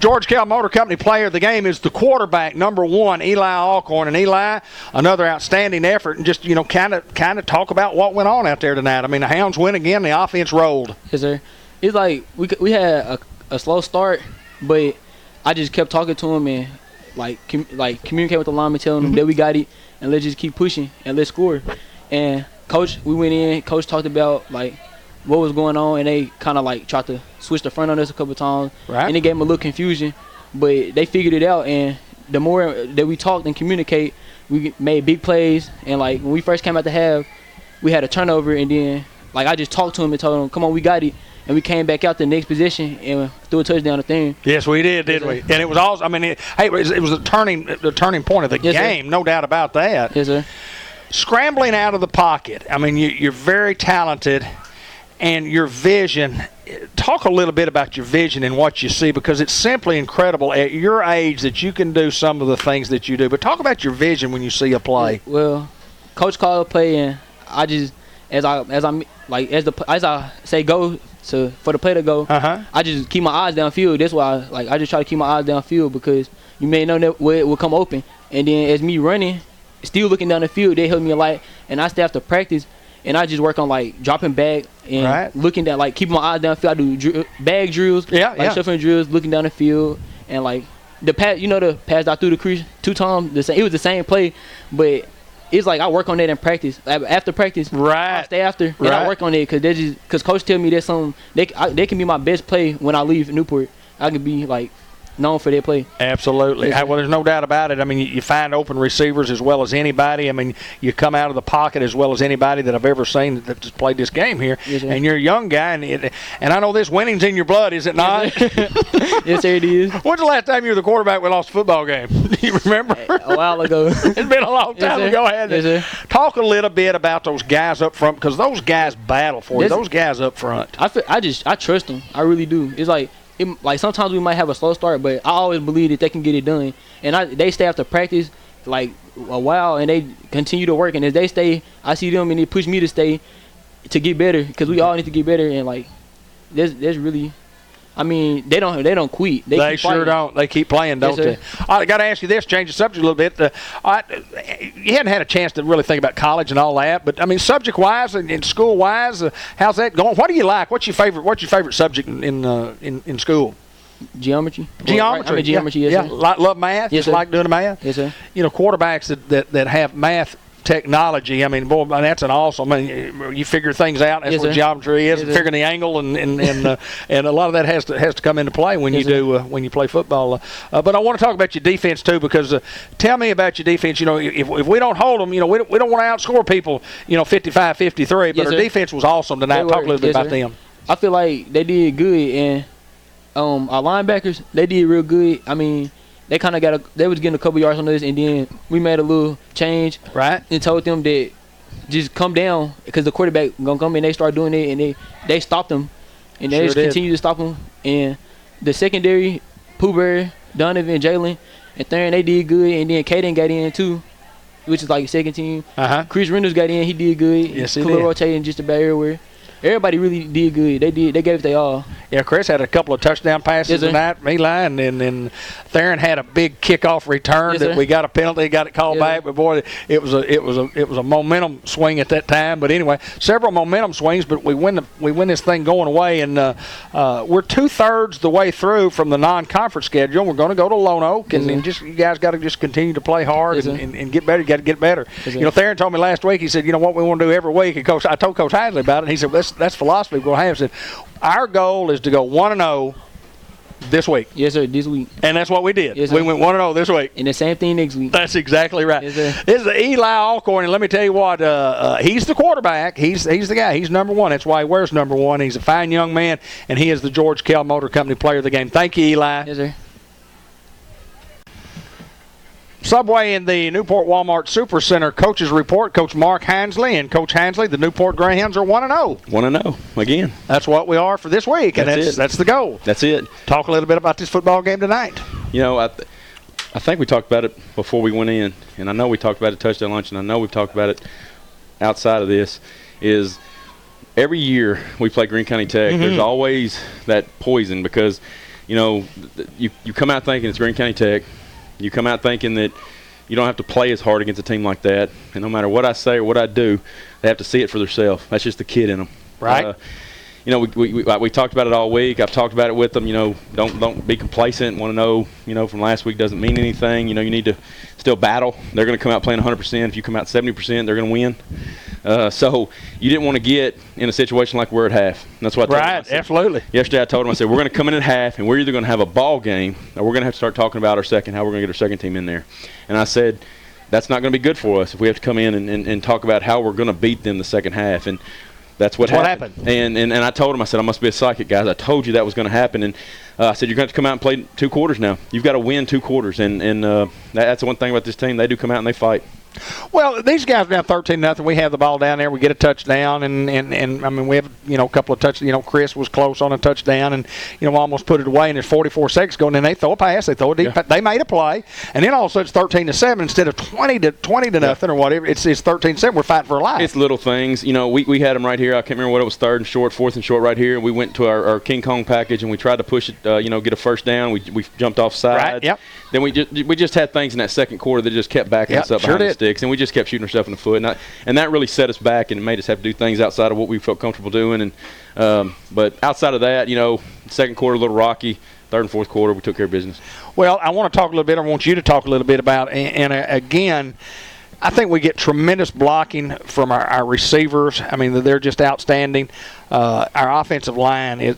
George Kell Motor Company player of the game is the quarterback, number 1, Eli Alcorn. And Eli, another outstanding effort, and just, kind of talk about what went on out there tonight. I mean, the Hounds win again, the offense rolled. Yes, sir. It's like we had a slow start, but I just kept talking to him and communicate with the lineman, telling them that we got it, and let's just keep pushing and let's score. And we went in, coach talked about what was going on, and they kind of tried to switch the front on us a couple of times, right. And it gave them a little confusion, but they figured it out. And the more that we talked and communicate, we made big plays. And when we first came out the half, we had a turnover, and then I just talked to him and told him, "Come on, we got it." And we came back out the next possession and threw a touchdown to Theron. Yes, we did, didn't we? And it was also, it was the turning point of the game, sir. No doubt about that. Yes, sir. Scrambling out of the pocket. You're very talented, and your vision. Talk a little bit about your vision and what you see, because it's simply incredible at your age that you can do some of the things that you do. But talk about your vision when you see a play. Well, coach called a play, and I just as I say go. So for the play to go, I just keep my eyes downfield. That's why I just try to keep my eyes downfield, because you may know that where it will come open. And then as me running, still looking down the field, they help me a lot. And I stay after practice, and I just work on dropping back and looking down, keeping my eyes downfield. I do bag drills, shuffling drills, looking down the field, and the pass. The pass I threw the crease 2 times. It was the same play, but it's I work on that in practice. After practice, I stay after and I work on it, because coach tell me that's something they can be my best play when I leave Newport. I can be known for their play. Absolutely. Well, there's no doubt about it. You find open receivers as well as anybody. You come out of the pocket as well as anybody that I've ever seen that's played this game here. Yes, and you're a young guy, and I know this winning's in your blood, is it not? Yes, sir, it is. When's the last time you were the quarterback we lost a football game? Do you remember? A while ago. It's been a long time ago, hasn't it? Yes, sir. Talk a little bit about those guys up front, because those guys battle for you. Those guys up front. I trust them. I really do. It's sometimes we might have a slow start, but I always believe that they can get it done. And they stay after practice a while, and they continue to work. And as they stay, I see them, and they push me to stay to get better, because we all need to get better. And there's really, they don't quit. They sure don't. They keep playing, don't they? I got to ask you this, change the subject a little bit. You hadn't had a chance to really think about college and all that, but subject-wise and school-wise, how's that going? What do you like? What's your favorite subject in school? Geometry. Geometry. Geometry. Yeah. Yes, sir. Love math. Yes, Just sir. like doing the math. Yes, sir. Quarterbacks that have math technology, boy, that's an awesome. You figure things out. That's what geometry is. Figuring the angle and a lot of that has to come into play when you do when you play football. But I want to talk about your defense too, because tell me about your defense. If we don't hold them, we don't want to outscore people. 55-53. But our defense was awesome tonight. Talk a little bit about them. I feel like they did good, and our linebackers, they did real good. They kind of they was getting a couple yards on us, and then we made a little change, and told them that just come down, because the quarterback gonna come in. They start doing it, and they stopped them, and they just continue to stop them. And the secondary, Pooh Bear, Donovan, Jalen, and Theron, they did good. And then Caden got in too, which is second team. Chris Reynolds got in, he did good. Yes, he did. Rotating just about everywhere. Everybody really did good. They gave it their all. Yeah, Chris had a couple of touchdown passes tonight, Eli, and Theron had a big kickoff return that we got a penalty, got it called back. But boy, it was a momentum swing at that time. But anyway, several momentum swings, but we win this thing going away, and we're 2/3 the way through from the non-conference schedule. We're going to go to Lone Oak, and just you guys got to just continue to play hard and get better. You got to get better. Theron told me last week. He said, what we want to do every week. And I told Coach Hadley about it. And he said, that's philosophy we're going to have. He said, our goal is to go 1-0 this week. Yes, sir, this week. And that's what we did. Yes, we went 1-0 this week. And the same thing next week. That's exactly right. Yes, sir. This is Eli Alcorn, and let me tell you what, he's the quarterback. He's the guy. He's number 1. That's why he wears number 1. He's a fine young man, and he is the George Kell Motor Company player of the game. Thank you, Eli. Yes, sir. Subway in the Newport Walmart Supercenter coaches report. Coach Mark Hansley and Coach Hansley, the Newport Greyhounds are 1-0. 1-0 again. That's what we are for this week, and that's the goal. That's it. Talk a little bit about this football game tonight. I think we talked about it before we went in, and I know we talked about it at Touchdown Lunch, and I know we've talked about it outside of this, is every year we play Greene County Tech, there's always that poison because – you come out thinking it's Greene County Tech. You come out thinking that you don't have to play as hard against a team like that. And no matter what I say or what I do, they have to see it for themselves. That's just the kid in them. Right. We talked about it all week. I've talked about it with them. Don't be complacent. Want to know, from last week doesn't mean anything. You need to still battle. They're going to come out playing 100%. If you come out 70%, they're going to win. So you didn't want to get in a situation like we're at half. And that's what I told them. Right, absolutely. Yesterday I told them, I said, we're going to come in at half, and we're either going to have a ball game or we're going to have to start talking about how we're going to get our second team in there. And I said, that's not going to be good for us if we have to come in and talk about how we're going to beat them the second half. And that's what happened. And I told him, I said, I must be a psychic, guys. I told you that was going to happen. And I said, you're going to have to come out and play 2 quarters now. You've got to win 2 quarters. And that's the one thing about this team. They do come out and they fight. Well, these guys are down 13-0. We have the ball down there. We get a touchdown, and I mean, we have a couple of touchdowns. Chris was close on a touchdown, and almost put it away. And there's 44 seconds going, and they throw a pass. They throw a deep. Yeah. They made a play, and then all of a sudden it's 13-7 instead of 20 to nothing or whatever. It's 13-7. We're fighting for a life. It's little things. We had them right here. I can't remember what it was, 3rd and short, 4th and short right here. We went to our King Kong package, and we tried to push it. Get a first down. We jumped off sides. Right. Yep. Then we just had things in that second quarter that just kept backing us up behind the sticks, and we just kept shooting ourselves in the foot, and that really set us back and made us have to do things outside of what we felt comfortable doing. And but outside of that, second quarter a little rocky. 3rd and 4th quarter, we took care of business. Well, I want to talk a little bit. I want you to talk a little bit about, and again, I think we get tremendous blocking from our receivers. I mean, they're just outstanding. Our offensive line is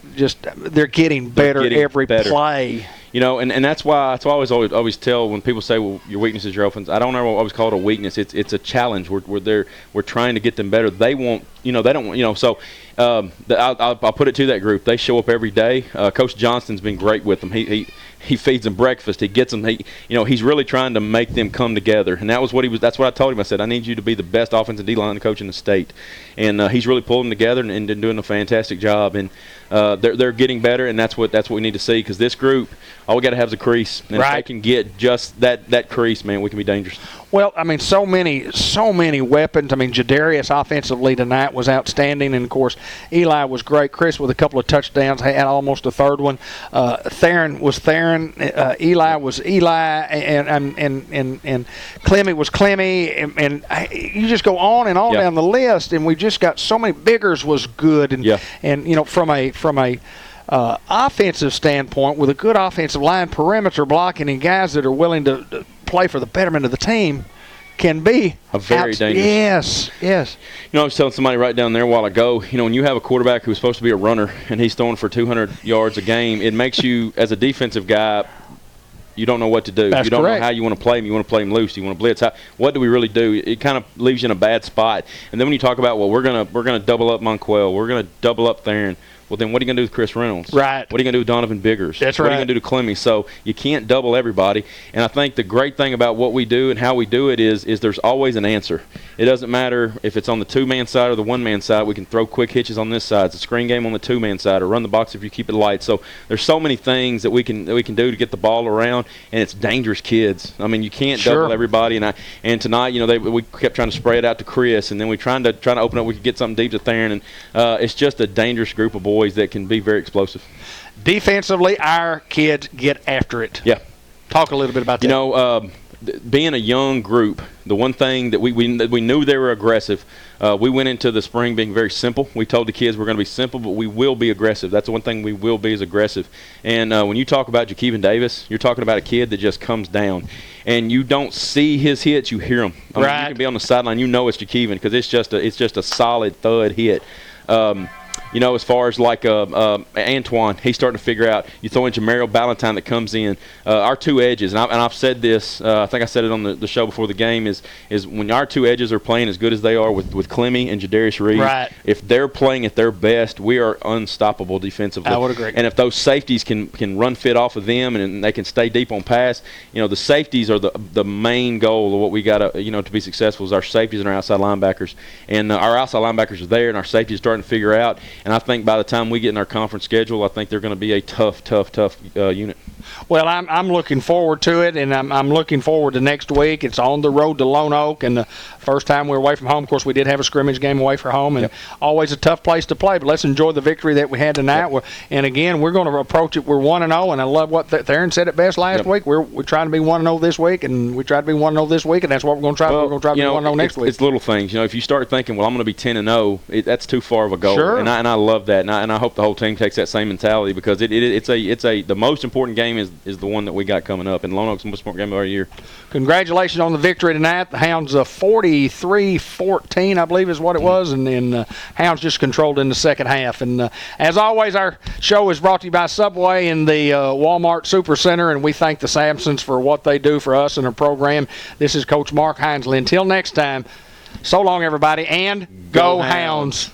they're getting better every play. And that's why I always tell when people say, well, your weakness is your offense. I don't ever always call it a weakness. It's a challenge. We're trying to get them better. They won't, they don't want, so I'll put it to that group. They show up every day. Coach Johnston's been great with them. He feeds them breakfast. He gets them. He's really trying to make them come together. And that's what I told him. I said, I need you to be the best offensive D-line coach in the state. And he's really pulling them together and doing a fantastic job. And they're getting better, and that's what we need to see, because this group, all we got to have is a crease. And if they can get just that crease, man, we can be dangerous. Well, I mean, so many weapons. I mean, Jadarius offensively tonight was outstanding, and of course, Eli was great. Chris with a couple of touchdowns, had almost a third one. Theron was Theron. Eli was Eli, and Clemmy was Clemmy, and you just go on and on down the list, and we just got so many. Biggers was good, and from a offensive standpoint, with a good offensive line, perimeter blocking, and guys that are willing to play for the betterment of the team, can be a very dangerous. Yes. I was telling somebody right down there a while ago, when you have a quarterback who's supposed to be a runner and he's throwing for 200 yards a game, it makes you, as a defensive guy, you don't know what to do. That's you don't correct. know how you want to play him. You want to play him loose. You want to blitz. What do we really do? It kind of leaves you in a bad spot. And then when you talk about, well, we're gonna double up Monquell, we're gonna double up Theron. Well, then what are you going to do with Chris Reynolds? Right. What are you going to do with Donovan Biggers? That's right. What are you right. going to do to Clemmy? So you can't double everybody. And I think the great thing about what we do and how we do it is there's always an answer. It doesn't matter if it's on the 2-man side or the 1-man side. We can throw quick hitches on this side. It's a screen game on the 2-man side, or run the box if you keep it light. So there's so many things that we can do to get the ball around, and it's dangerous kids. I mean, you can't double everybody. And tonight, we kept trying to spray it out to Chris, and then we trying to open up. We could get something deep to Theron, and it's just a dangerous group of boys that can be very explosive. Defensively, our kids get after it. Yeah. Talk a little bit about that. Being a young group, the one thing that we knew they were aggressive. We went into the spring being very simple. We told the kids we're going to be simple, but we will be aggressive. That's the one thing we will be, is aggressive. And when you talk about Jakeven Davis, you're talking about a kid that just comes down. And you don't see his hits, you hear them. I mean, you can be on the sideline, it's Jakeven, because it's just a solid thud hit. As far as like Antoine, he's starting to figure out. You throw in Jamario Ballantyne that comes in. Our 2 edges, and I've said this. I think I said it on the show before the game. Is when our 2 edges are playing as good as they are with Clemmy and Jadarius Reed. Right. If they're playing at their best, we are unstoppable defensively. I would agree. And if those safeties can run fit off of them and they can stay deep on pass, the safeties are the main goal of what we got to to be successful, is our safeties and our outside linebackers. And our outside linebackers are there, and our safeties are starting to figure out. And I think by the time we get in our conference schedule, I think they're going to be a tough unit. Well, I'm looking forward to it, and I'm looking forward to next week. It's on the road to Lone Oak, and the first time we're away from home. Of course, we did have a scrimmage game away from home, and always a tough place to play. But let's enjoy the victory that we had tonight. And again, we're going to approach it. We're 1-0, and I love what Theron said it best last week. We're trying to be 1-0 this week, and we tried to be 1-0 this week, and that's what we're going to try. We're going to try to be 1-0 next week. It's little things. If you start thinking, well, I'm going to be 10-0, that's too far of a goal. Sure. And I love that, and I hope the whole team takes that same mentality, because the most important game is the one that we got coming up, and Lone Oak's the most important game of our year. Congratulations on the victory tonight. The Hounds 43-14, I believe is what it was, and then Hounds just controlled in the second half. And as always, our show is brought to you by Subway and the Walmart Super Center, and we thank the Sampsons for what they do for us and our program. This is Coach Mark Hinesley. Until next time, so long, everybody, and go Hounds.